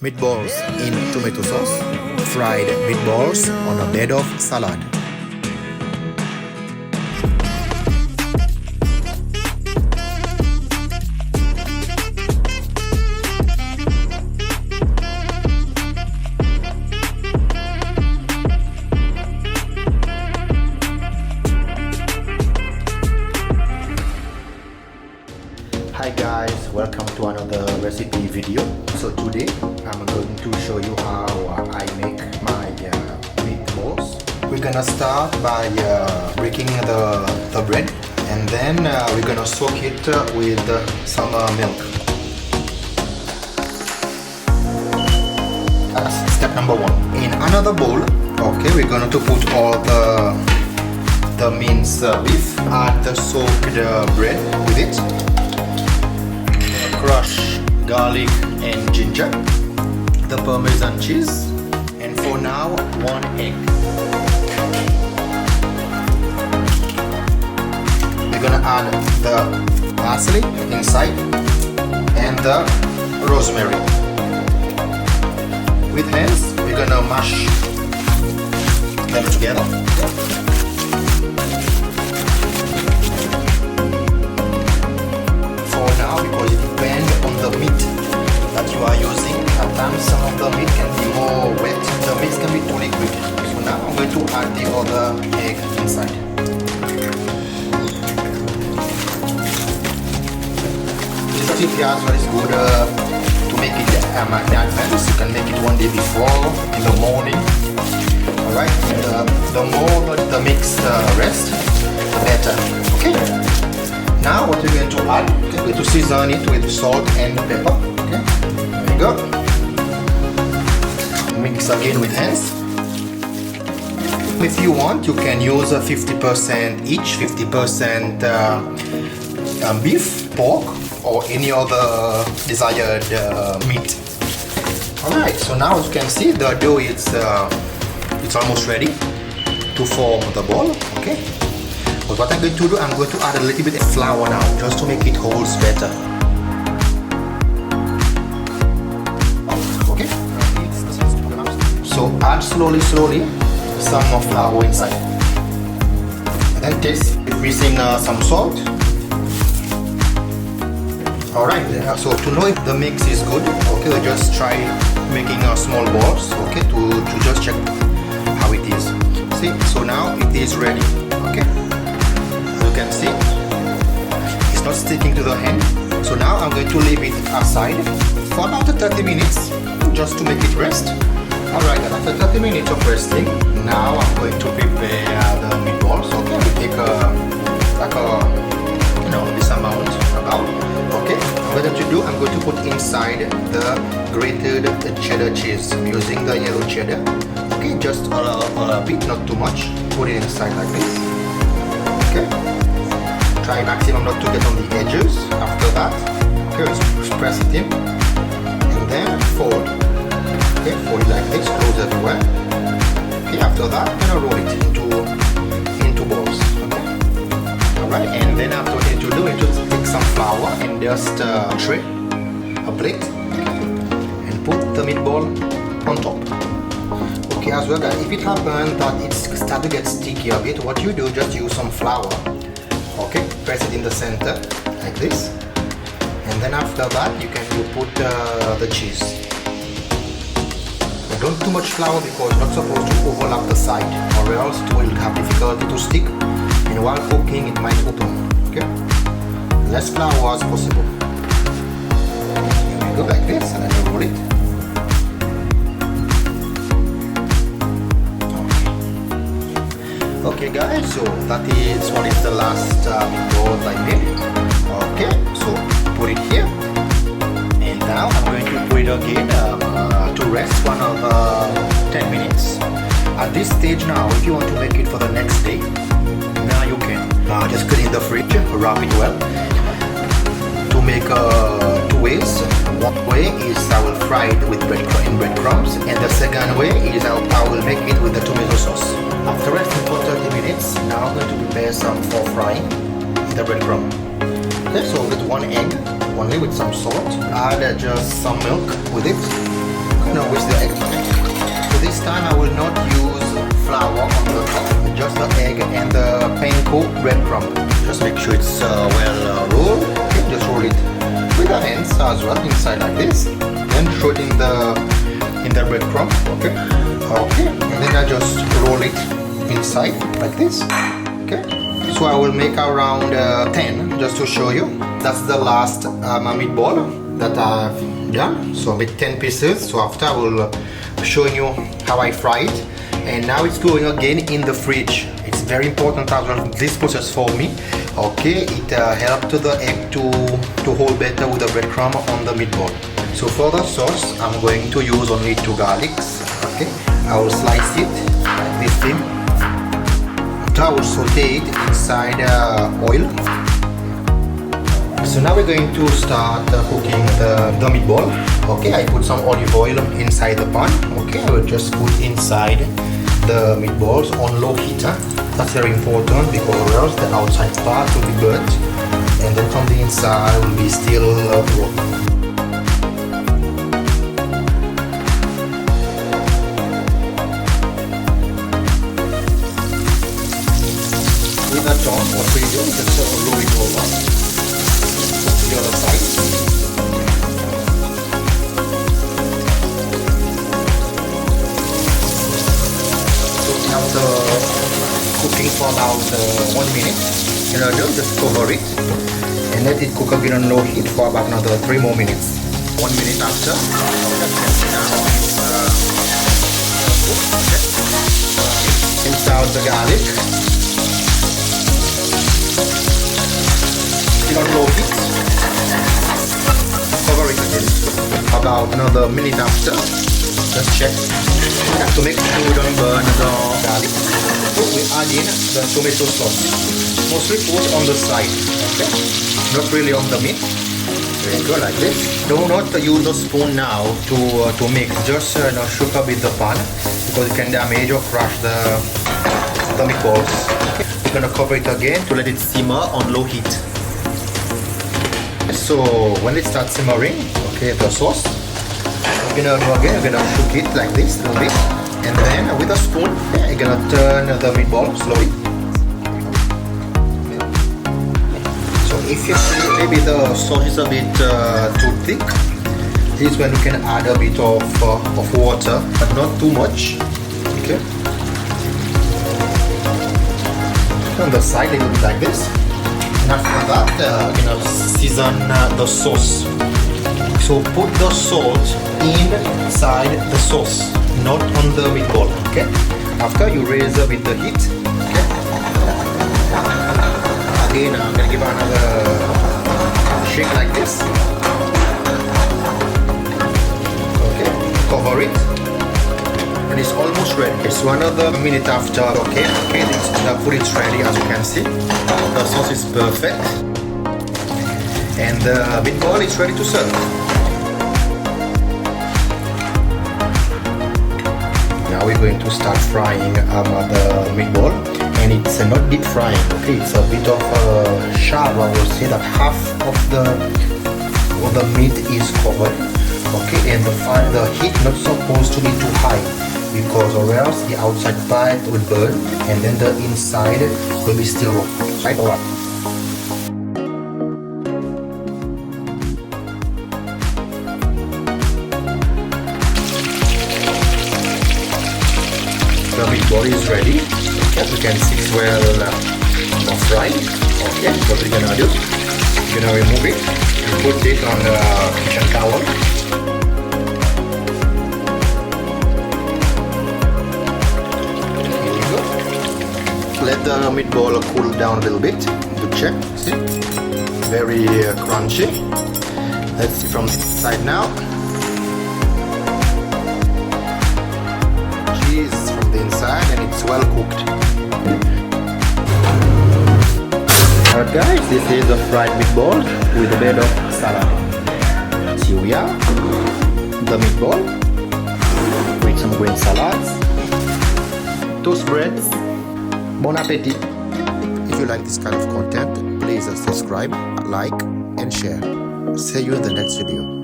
Meatballs in tomato sauce. Fried meatballs on a bed of salad. Hi guys, welcome to another recipe video. So today I'm going to show you how I make my meatballs. We're gonna start by breaking the bread, and then we're gonna soak it with some milk. That's step number one. In another bowl, okay, we're gonna to put all the mince beef, add the soaked bread with it, crush garlic and ginger, the parmesan cheese, and for now 1 egg. We're gonna add the parsley inside and the rosemary. With hands we're gonna mash them together. For now, because it depends on the meat that you are using. At times some of the meat can be more wet, the meat can be too liquid. So now I'm going to add the other egg inside. This tip here as well is good to make it in advance. You can make it one day before, in the morning. Alright, the more the mix rest, the better. Okay. Now what we're going to add, we're going to season it with salt and pepper. Okay, there we go. Mix again with hands. If you want, you can use 50% each, 50% beef, pork, or any other desired meat. Alright, so now as you can see, the dough is it's almost ready to form the ball. Okay. But what I'm going to do, I'm going to add a little bit of flour now, just to make it holds better. Okay? So add slowly some more flour inside. And then taste, mixing some salt. Alright, so to know if the mix is good, okay, we just try making small balls, okay, to just check how it is. See, so now it is ready, okay? You can see it's not sticking to the hand. So now I'm going to leave it aside for about 30 minutes just to make it rest. Alright, after 30 minutes of resting, now I'm going to prepare the meatballs. Okay, we take this amount about. Okay, what I'm going to do, I'm going to put inside the grated cheddar cheese. I'm using the yellow cheddar. Okay, just a bit, not too much. Put it inside like this. Okay. Try maximum not to get on the edges. After that, okay, just press it in and then fold. Okay, fold it like this, close everywhere. Okay, after that, I'm gonna roll it into balls. Okay. Alright, and then after what you do, you just take some flour and just tray, a plate, and put the meatball on top. Okay, as well guys, if it happens that it starts to get sticky a bit, what you do, just use some flour. Okay, press it in the center like this, and then after that you put the cheese. But don't too much flour because it's not supposed to overlap the side, or else it will have difficulty to stick, and while cooking it might open. Okay, less flour as possible. Here we go like this, and then you roll it. Okay guys, so that is what is the last meatballs I made. Okay, so put it here, and now I'm going to put it again to rest for another 10 minutes. At this stage now, if you want to make it for the next day, now you can just put it in the fridge, wrap it well. To make two ways. One way is I will fry it with breadcrumbs, and the second way is I will make it with the tomato sauce. After resting for 30 minutes, now I'm going to prepare some for frying the breadcrumb. Okay, so with 1 egg, only with some salt, add just some milk with it, time I will not use flour on the top, just the egg and the panko breadcrumb. Just make sure it's well rolled. Okay, just roll it with the hands as well inside like this. Then throw it in the breadcrumb. Okay, and then I just roll it inside like this. Okay, so I will make around 10 just to show you. That's the last meatball that I've done. So I made 10 pieces. So after I will show you how I fry it. And now it's going again in the fridge. It's very important as well, this process for me. Okay, it helps the egg to hold better with the breadcrumb on the meatball. So for the sauce, I'm going to use only 2 garlics. Okay, I will slice it like this thing. After I will saute it inside oil. So now we're going to start cooking the meatball. Okay, I put some olive oil inside the pan. Okay, I will just put inside the meatballs on low heat. That's very important because or else the outside part will be burnt and then from the inside will be still raw. With a ton or video, just roll it over to the other side. After cooking for about 1 minute, just cover it and let it cook again on low heat for about another 3 more minutes. 1 minute after, rinse out the garlic. Still on low heat. Cover it again. About another minute after, just check. You have to make sure we don't burn the garlic. So we add in the tomato sauce. Mostly put on the side, okay? Not really on the meat. Very good, like this. Do not use a spoon now to mix. Just shook up with the pan because it can damage or crush the meatballs. Okay. We're gonna cover it again to let it simmer on low heat. So when it starts simmering, okay, the sauce. We're gonna do again, we're gonna cook it like this a little bit and then with a spoon you're gonna turn the meatball slowly. So if you see maybe the sauce is a bit too thick, this is when you can add a bit of water but not too much. Okay, on the side a little bit like this, and after that we're gonna season the sauce. So put the salt inside the sauce, not on the meatball. Okay. After you raise with the heat. Okay. Again, I'm gonna give another shake like this. Okay. Cover it, and it's almost ready. It's 1 other minute after. Okay. The food is ready, as you can see. The sauce is perfect, and the meatball is ready to serve. Now we're going to start frying the meatball, and it's not deep frying. Okay, it's a bit of sharp. I will say that half of the meat is covered. Okay, and the heat not supposed to be too high because or else the outside part will burn and then the inside will be still raw. Right? Alright. The meatball is ready. Okay, you can see it's well fried. Okay, what we're gonna do? We're gonna remove it and put it on the kitchen towel. Here we go. Let the meatball cool down a little bit to check. See, very crunchy. Let's see from this side now. Cheese from the inside, and it's well cooked. Alright guys, this is the fried meatball with a bit of salad. Here we are, the meatball with some green salads, toast breads. Bon appetit! If you like this kind of content, please subscribe, like and share. See you in the next video.